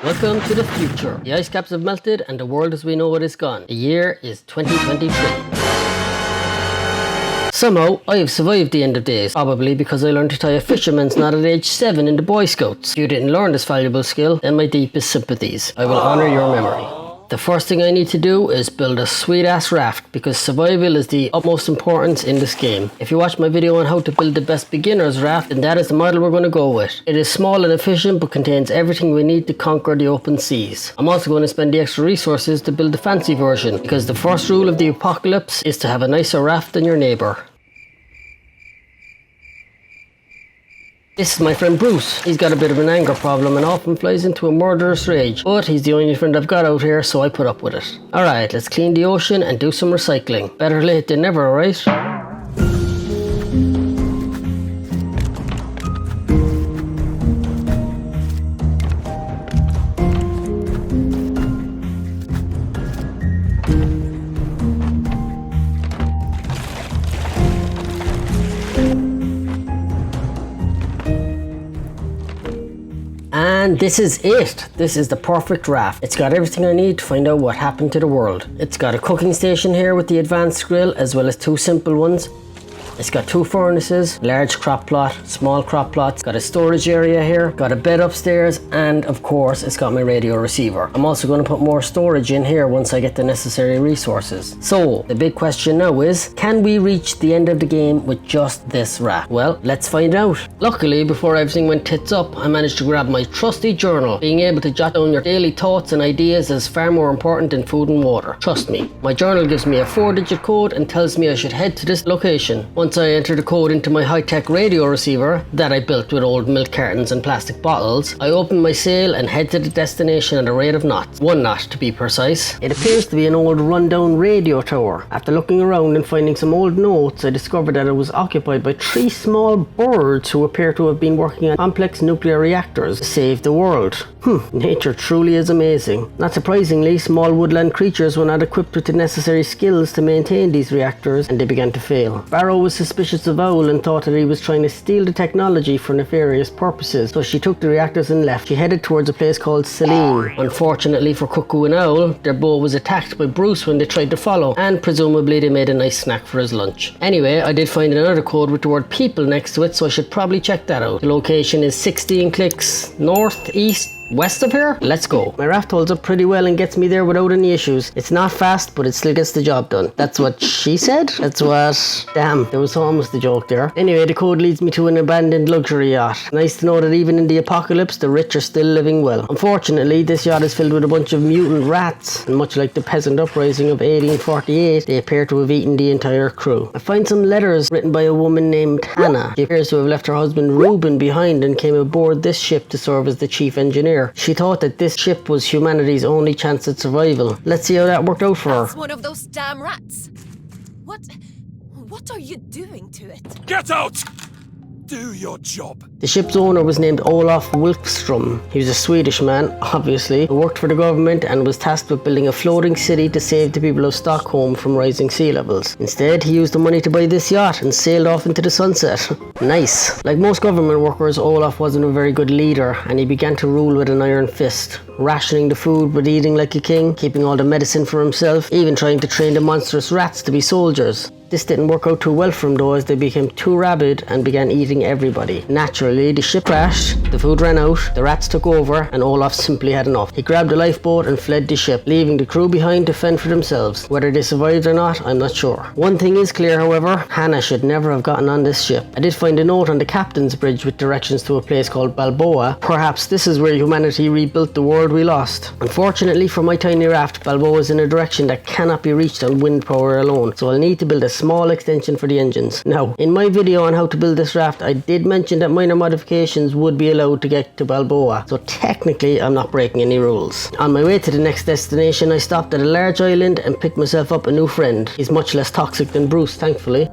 Welcome to the future. The ice caps have melted and the world as we know it is gone. The year is 2023. Somehow, I have survived the end of days, probably because I learned to tie a fisherman's knot at age 7 in the Boy Scouts. If you didn't learn this valuable skill, then my deepest sympathies. I will honour your memory. The first thing I need to do is build a sweet ass raft because survival is the utmost importance in this game. If you watch my video on how to build the best beginner's raft, then that is the model we're going to go with. It is small and efficient but contains everything we need to conquer the open seas. I'm also going to spend the extra resources to build the fancy version because the first rule of the apocalypse is to have a nicer raft than your neighbour. This is my friend Bruce. He's got a bit of an anger problem and often flies into a murderous rage. But he's the only friend I've got out here, so I put up with it. Alright, let's clean the ocean and do some recycling. Better late than never, right? And this is it. This is the perfect raft. It's got everything I need to find out what happened to the world. It's got a cooking station here with the advanced grill as well as 2 simple ones. It's got 2 furnaces, large crop plot, small crop plot. It's got a storage area here, got a bed upstairs, and of course it's got my radio receiver. I'm also going to put more storage in here once I get the necessary resources. So the big question now is, can we reach the end of the game with just this raft? Well, let's find out. Luckily, before everything went tits up, I managed to grab my trusty journal. Being able to jot down your daily thoughts and ideas is far more important than food and water. Trust me. My journal gives me a 4-digit code and tells me I should head to this location. Once I enter the code into my high-tech radio receiver that I built with old milk cartons and plastic bottles, I open my sail and head to the destination at a rate of knots. 1 knot to be precise. It appears to be an old rundown radio tower. After looking around and finding some old notes, I discovered that it was occupied by 3 small birds who appear to have been working on complex nuclear reactors to save the world. Nature truly is amazing. Not surprisingly, small woodland creatures were not equipped with the necessary skills to maintain these reactors and they began to fail. Barrow was suspicious of Owl and thought that he was trying to steal the technology for nefarious purposes, so she took the reactors and left. She headed towards a place called Celine. Unfortunately for Cuckoo and Owl, their boat was attacked by Bruce when they tried to follow, and presumably they made a nice snack for his lunch. Anyway, I did find another code with the word people next to it, so I should probably check that out. The location is 16 clicks northeast west of here. Let's go. My raft holds up pretty well and gets me there without any issues. It's not fast, but it still gets the job done. That's what she said? That's what... Damn, there was almost a joke there. Anyway, the code leads me to an abandoned luxury yacht. Nice to know that even in the apocalypse, the rich are still living well. Unfortunately, this yacht is filled with a bunch of mutant rats, and much like the peasant uprising of 1848, they appear to have eaten the entire crew. I find some letters written by a woman named Hannah. She appears to have left her husband Reuben behind and came aboard this ship to serve as the chief engineer. She thought that this ship was humanity's only chance at survival. Let's see how that worked out for her. That's one of those damn rats. What are you doing to it? Get out! Do your job. The ship's owner was named Olaf Wilkström. He was a Swedish man, obviously, who worked for the government and was tasked with building a floating city to save the people of Stockholm from rising sea levels. Instead, he used the money to buy this yacht and sailed off into the sunset. Nice. Like most government workers, Olaf wasn't a very good leader and he began to rule with an iron fist, rationing the food but eating like a king, keeping all the medicine for himself, even trying to train the monstrous rats to be soldiers. This didn't work out too well for him though, as they became too rabid and began eating everybody. Naturally, the ship crashed, the food ran out, the rats took over, and Olaf simply had enough. He grabbed a lifeboat and fled the ship, leaving the crew behind to fend for themselves. Whether they survived or not, I'm not sure. One thing is clear, however, Hannah should never have gotten on this ship. I did find a note on the captain's bridge with directions to a place called Balboa. Perhaps this is where humanity rebuilt the world we lost. Unfortunately for my tiny raft, Balboa is in a direction that cannot be reached on wind power alone, so I'll need to build a small extension for the engines. Now, in my video on how to build this raft, I did mention that minor modifications would be allowed to get to Balboa, so technically I'm not breaking any rules. On my way to the next destination, I stopped at a large island and picked myself up a new friend. He's much less toxic than Bruce, thankfully.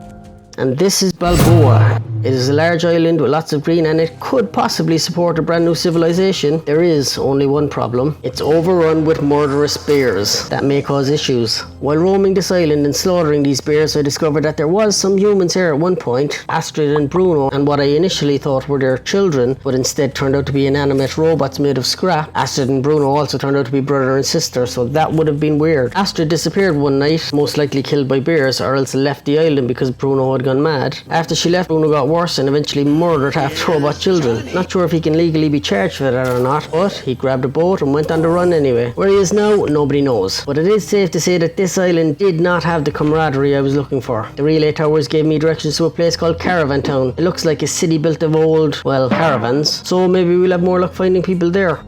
And this is Balboa. It is a large island with lots of green and it could possibly support a brand new civilization. There is only one problem. It's overrun with murderous bears that may cause issues. While roaming this island and slaughtering these bears, I discovered that there was some humans here at one point, Astrid and Bruno, and what I initially thought were their children, but instead turned out to be inanimate robots made of scrap. Astrid and Bruno also turned out to be brother and sister, so that would have been weird. Astrid disappeared one night, most likely killed by bears, or else left the island because Bruno had gone mad. After she left, Bruno got worse and eventually murdered half the robot children. Not sure if he can legally be charged for that or not, but he grabbed a boat and went on the run anyway. Where he is now, nobody knows. But it is safe to say that this island did not have the camaraderie I was looking for. The relay towers gave me directions to a place called Caravan Town. It looks like a city built of old, well, caravans, so maybe we'll have more luck finding people there.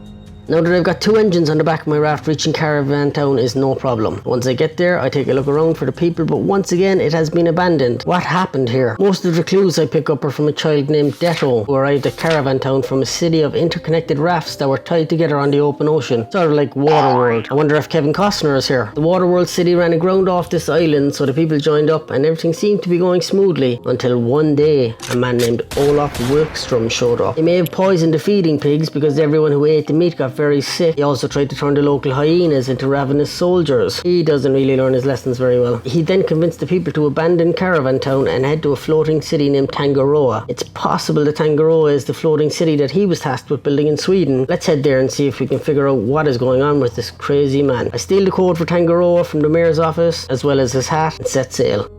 Now that I've got 2 engines on the back of my raft, reaching Caravan Town is no problem. Once I get there, I take a look around for the people, but once again, it has been abandoned. What happened here? Most of the clues I pick up are from a child named Detto, who arrived at Caravan Town from a city of interconnected rafts that were tied together on the open ocean. Sort of like Waterworld. I wonder if Kevin Costner is here. The Waterworld city ran aground off this island, so the people joined up and everything seemed to be going smoothly, until one day, a man named Olaf Wilkstrom showed up. He may have poisoned the feeding pigs because everyone who ate the meat got very sick. He also tried to turn the local hyenas into ravenous soldiers. He doesn't really learn his lessons very well. He then convinced the people to abandon Caravan Town and head to a floating city named Tangaroa. It's possible that Tangaroa is the floating city that he was tasked with building in Sweden. Let's head there and see if we can figure out what is going on with this crazy man. I steal the code for Tangaroa from the mayor's office, as well as his hat, and set sail.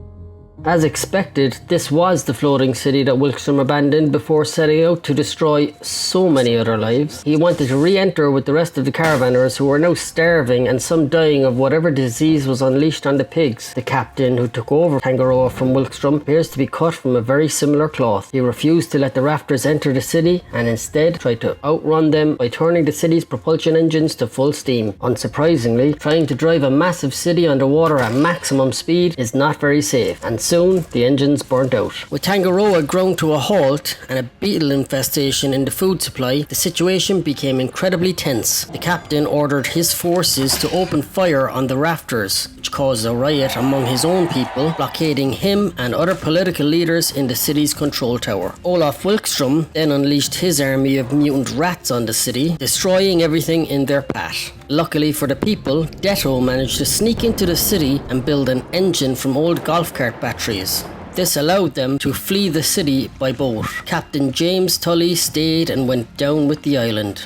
As expected, this was the floating city that Wilkstrom abandoned before setting out to destroy so many other lives. He wanted to re-enter with the rest of the caravanners who were now starving and some dying of whatever disease was unleashed on the pigs. The captain who took over Tangaroa from Wilkstrom appears to be cut from a very similar cloth. He refused to let the rafters enter the city and instead tried to outrun them by turning the city's propulsion engines to full steam. Unsurprisingly, trying to drive a massive city underwater at maximum speed is not very safe, and soon, the engines burnt out. With Tangaroa ground to a halt and a beetle infestation in the food supply, the situation became incredibly tense. The captain ordered his forces to open fire on the rafters, which caused a riot among his own people, blockading him and other political leaders in the city's control tower. Olaf Wilkstrom then unleashed his army of mutant rats on the city, destroying everything in their path. Luckily for the people, Detto managed to sneak into the city and build an engine from old golf cart batteries. This allowed them to flee the city by boat. Captain James Tully stayed and went down with the island.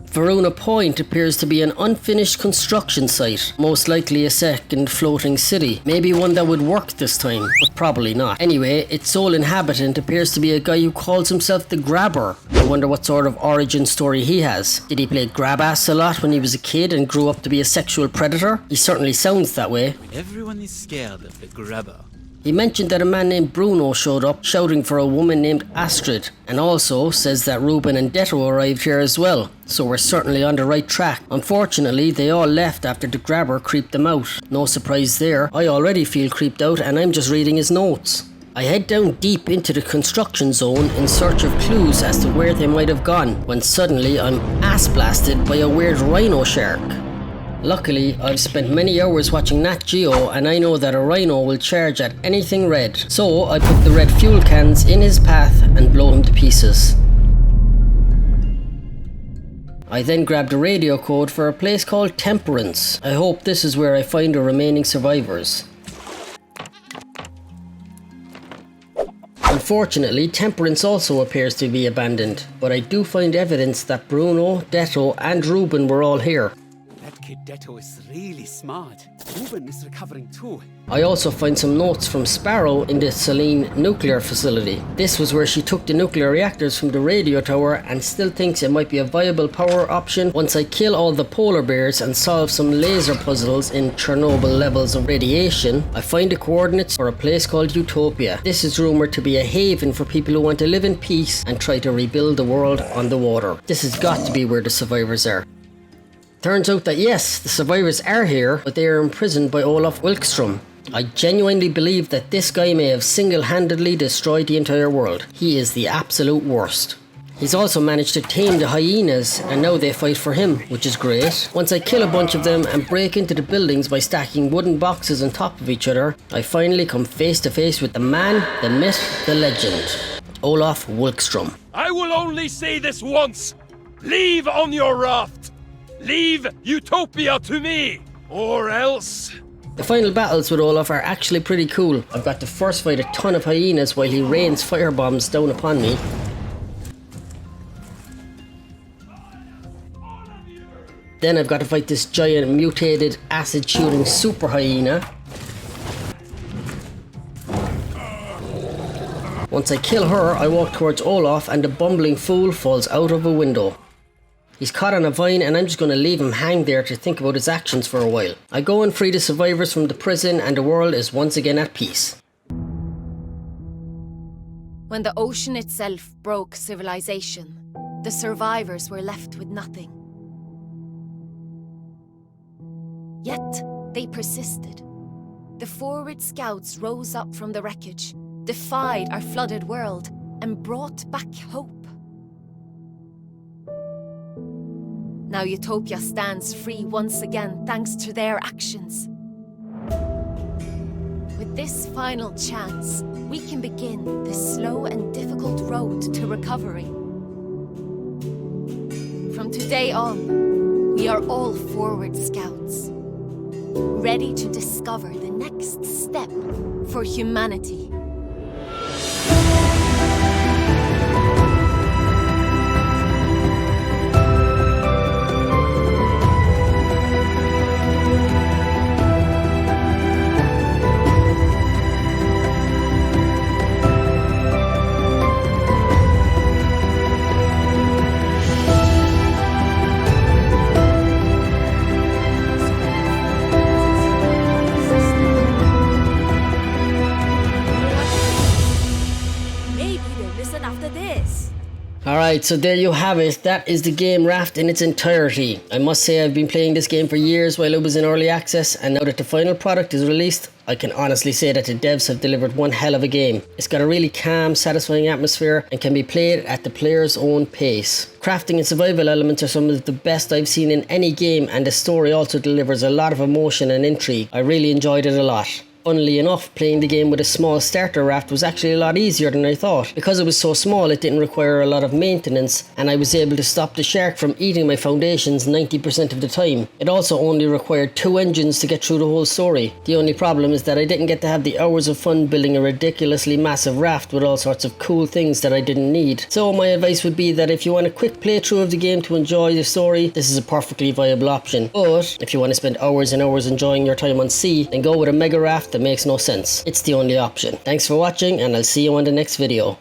Varuna Point appears to be an unfinished construction site, most likely a second floating city. Maybe one that would work this time, but probably not. Anyway, its sole inhabitant appears to be a guy who calls himself the Grabber. I wonder what sort of origin story he has. Did he play grab ass a lot when he was a kid and grew up to be a sexual predator? He certainly sounds that way. Everyone is scared of the Grabber. He mentioned that a man named Bruno showed up shouting for a woman named Astrid, and also says that Ruben and Detto arrived here as well, so we're certainly on the right track. Unfortunately, they all left after the Grabber creeped them out. No surprise there, I already feel creeped out and I'm just reading his notes. I head down deep into the construction zone in search of clues as to where they might have gone, when suddenly I'm ass blasted by a weird rhino shark. Luckily, I've spent many hours watching Nat Geo and I know that a rhino will charge at anything red. So I put the red fuel cans in his path and blow him to pieces. I then grabbed a radio code for a place called Temperance. I hope this is where I find the remaining survivors. Unfortunately, Temperance also appears to be abandoned, but I do find evidence that Bruno, Detto and Ruben were all here. That kid Detto is really smart. Ruben is recovering too. I also find some notes from Sparrow in the Saline nuclear facility. This was where she took the nuclear reactors from the radio tower and still thinks it might be a viable power option once I kill all the polar bears and solve some laser puzzles in Chernobyl levels of radiation. I find the coordinates for a place called Utopia. This is rumored to be a haven for people who want to live in peace and try to rebuild the world on the water. This has got to be where the survivors are. Turns out that yes, the survivors are here, but they are imprisoned by Olaf Wilkstrom. I genuinely believe that this guy may have single-handedly destroyed the entire world. He is the absolute worst. He's also managed to tame the hyenas, and now they fight for him, which is great. Once I kill a bunch of them and break into the buildings by stacking wooden boxes on top of each other, I finally come face to face with the man, the myth, the legend. Olaf Wulkstrom. I will only say this once. Leave on your raft. Leave Utopia to me. Or else... The final battles with Olaf are actually pretty cool. I've got to first fight a ton of hyenas while he rains firebombs down upon me. Then I've got to fight this giant mutated acid shooting super hyena. Once I kill her, I walk towards Olaf and the bumbling fool falls out of a window. He's caught on a vine and I'm just going to leave him hang there to think about his actions for a while. I go and free the survivors from the prison and the world is once again at peace. When the ocean itself broke civilization, the survivors were left with nothing. Yet, they persisted. The forward scouts rose up from the wreckage, defied our flooded world, and brought back hope. Now Utopia stands free once again thanks to their actions. With this final chance, we can begin the slow and difficult road to recovery. From today on, we are all forward scouts, ready to discover the next step for humanity. Alright, so there you have it. That is the game Raft in its entirety. I must say I've been playing this game for years while it was in early access, and now that the final product is released, I can honestly say that the devs have delivered one hell of a game. It's got a really calm, satisfying atmosphere and can be played at the player's own pace. Crafting and survival elements are some of the best I've seen in any game, and the story also delivers a lot of emotion and intrigue. I really enjoyed it a lot. Funnily enough, playing the game with a small starter raft was actually a lot easier than I thought. Because it was so small, it didn't require a lot of maintenance, and I was able to stop the shark from eating my foundations 90% of the time. It also only required 2 engines to get through the whole story. The only problem is that I didn't get to have the hours of fun building a ridiculously massive raft with all sorts of cool things that I didn't need. So my advice would be that if you want a quick playthrough of the game to enjoy the story, this is a perfectly viable option. But if you want to spend hours and hours enjoying your time on sea, then go with a mega raft that makes no sense. It's the only option. Thanks for watching, and I'll see you on the next video.